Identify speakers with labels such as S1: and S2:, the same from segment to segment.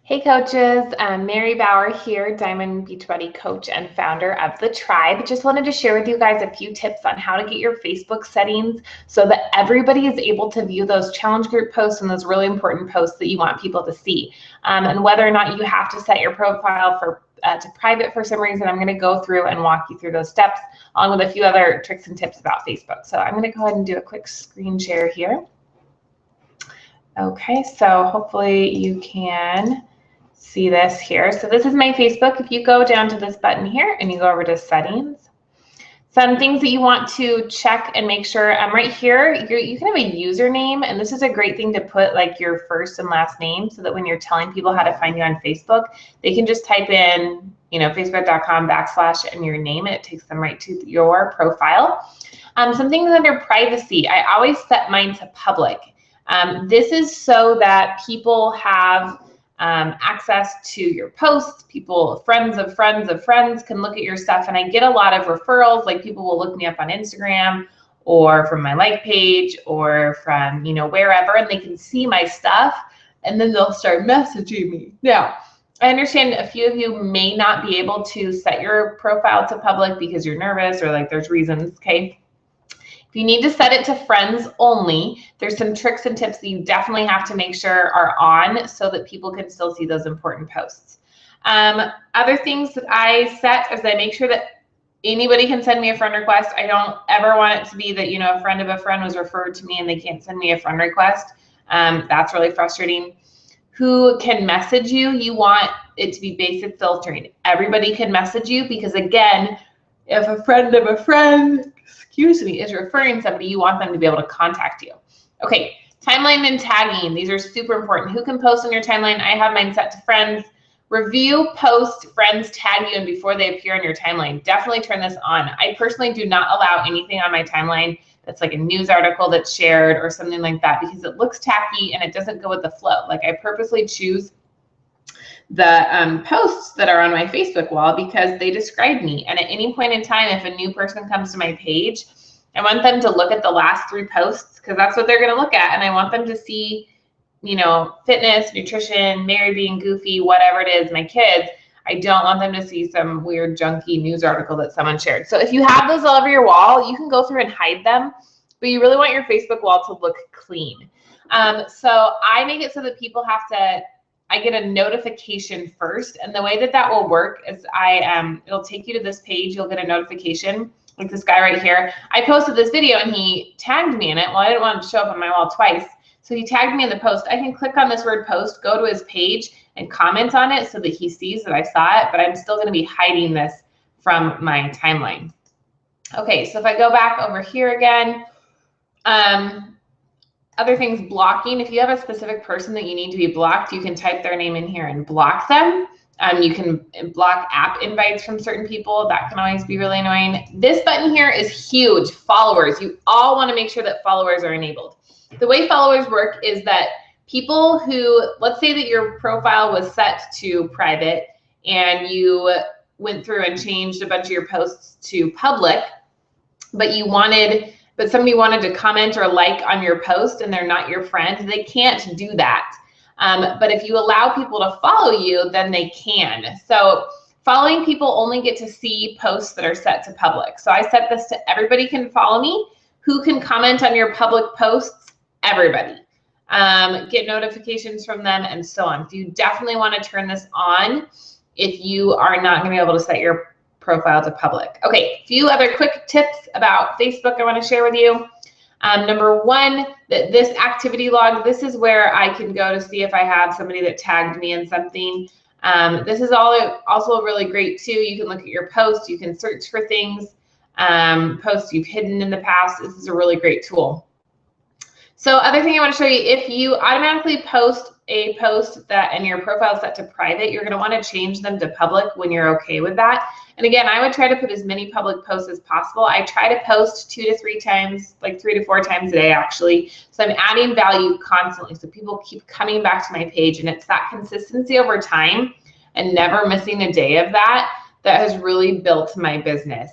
S1: Hey coaches, Mary Bauer here, Diamond Beachbody coach and founder of The Tribe. Just wanted to share with you guys a few tips on how to get your Facebook settings so that everybody is able to view those challenge group posts and those really important posts that you want people to see. And whether or not you have to set your profile to private for some reason, I'm going to go through and walk you through those steps along with a few other tricks and tips about Facebook. So I'm going to go ahead and do a quick screen share here. Okay, so hopefully you can see this here. So this is my Facebook. If you go down to this button here and you go over to settings, some things that you want to check and make sure, right here, you can have a username, and this is a great thing to put like your first and last name so that when you're telling people how to find you on Facebook, they can just type in, facebook.com/ and your name, and it takes them right to your profile. Some things under privacy, I always set mine to public. This is so that people have access to your posts. People, friends of friends of friends can look at your stuff, and I get a lot of referrals. Like people will look me up on Instagram or from my like page or from wherever, and they can see my stuff, and then they'll start messaging me. Now, I understand a few of you may not be able to set your profile to public because you're nervous or like there's reasons, okay? If you need to set it to friends only, there's some tricks and tips that you definitely have to make sure are on so that people can still see those important posts. Other things that I set is I make sure that anybody can send me a friend request. I don't ever want it to be that, a friend of a friend was referred to me and they can't send me a friend request. That's really frustrating. Who can message you? You want it to be basic filtering. Everybody can message you because, again, if a friend of a friend is referring somebody, you want them to be able to contact you. Okay, timeline and tagging. These are super important. Who can post on your timeline? I have mine set to friends. Review, post, friends tag you, and before they appear on your timeline. Definitely turn this on. I personally do not allow anything on my timeline that's like a news article that's shared or something like that because it looks tacky and it doesn't go with the flow. Like I purposely choose the posts that are on my Facebook wall because they describe me. And at any point in time, if a new person comes to my page, I want them to look at the last 3 posts because that's what they're going to look at. And I want them to see, fitness, nutrition, Mary being goofy, whatever it is, my kids. I don't want them to see some weird junky news article that someone shared. So if you have those all over your wall, you can go through and hide them, but you really want your Facebook wall to look clean. So I make it so that people have to, I get a notification first, and the way that will work is it'll take you to this page. You'll get a notification, like this guy right here. I posted this video and he tagged me in it. Well, I didn't want it to show up on my wall twice, so he tagged me in the post. I can click on this word post, go to his page, and comment on it so that he sees that I saw it, but I'm still going to be hiding this from my timeline. Okay, so if I go back over here again, other things, blocking. If you have a specific person that you need to be blocked, you can type their name in here and block them. You can block app invites from certain people. That can always be really annoying. This button here is huge, followers. You all want to make sure that followers are enabled. The way followers work is that people who, let's say that your profile was set to private and you went through and changed a bunch of your posts to public, but somebody wanted to comment or like on your post and they're not your friend, they can't do that. But if you allow people to follow you, then they can. So following people only get to see posts that are set to public. So I set this to everybody can follow me. Who can comment on your public posts? Everybody. Get notifications from them and so on. So you definitely want to turn this on if you are not going to be able to set your profile to public. Okay, a few other quick tips about Facebook I want to share with you. Number 1, this activity log, this is where I can go to see if I have somebody that tagged me in something. This is also really great too. You can look at your posts, you can search for things, posts you've hidden in the past. This is a really great tool. So other thing I want to show you, if you automatically post a post and your profile is set to private, you're going to want to change them to public when you're okay with that. And again, I would try to put as many public posts as possible. I try to post 2 to 3 times, like 3 to 4 times a day actually. So I'm adding value constantly so people keep coming back to my page, and it's that consistency over time and never missing a day of that has really built my business.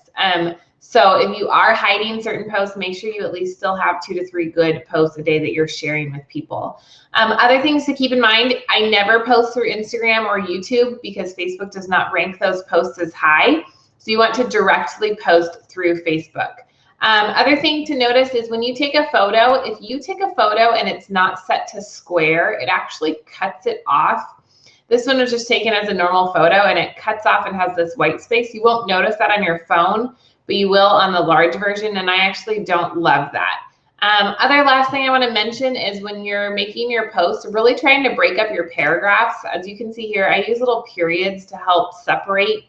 S1: So if you are hiding certain posts, make sure you at least still have 2 to 3 good posts a day that you're sharing with people. Other things to keep in mind, I never post through Instagram or YouTube because Facebook does not rank those posts as high. So you want to directly post through Facebook. Other thing to notice is when you take a photo, if you take a photo and it's not set to square, it actually cuts it off. This one was just taken as a normal photo and it cuts off and has this white space. You won't notice that on your phone, but you will on the large version, and I actually don't love that. Other last thing I want to mention is when you're making your posts, really trying to break up your paragraphs. As you can see here, I use little periods to help separate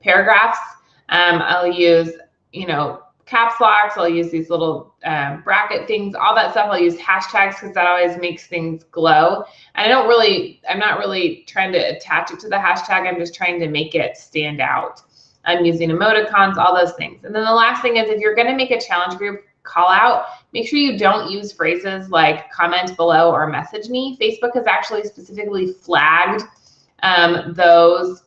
S1: paragraphs. I'll use, caps locks. I'll use these little bracket things, all that stuff. I'll use hashtags because that always makes things glow. And I'm not really trying to attach it to the hashtag. I'm just trying to make it stand out. I'm using emoticons, all those things. And then the last thing is if you're going to make a challenge group call out, make sure you don't use phrases like comment below or message me. Facebook has actually specifically flagged those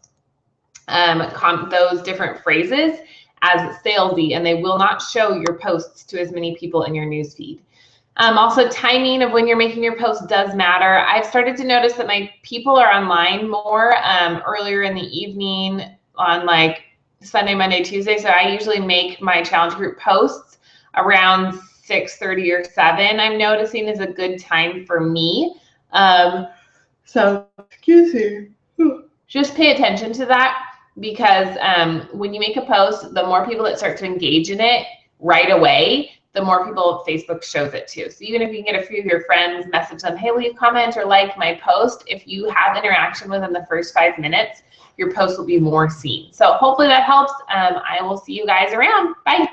S1: different phrases as salesy, and they will not show your posts to as many people in your newsfeed. Also, timing of when you're making your post does matter. I've started to notice that my people are online more earlier in the evening on like Sunday, Monday, Tuesday. So I usually make my challenge group posts around 6:30 or 7. I'm noticing is a good time for me. So excuse me. Just pay attention to that because when you make a post, the more people that start to engage in it right away, the more people Facebook shows it to. So even if you can get a few of your friends, message them, hey, will you comment or like my post? If you have interaction within the first 5 minutes, your post will be more seen. So hopefully that helps. I will see you guys around. Bye.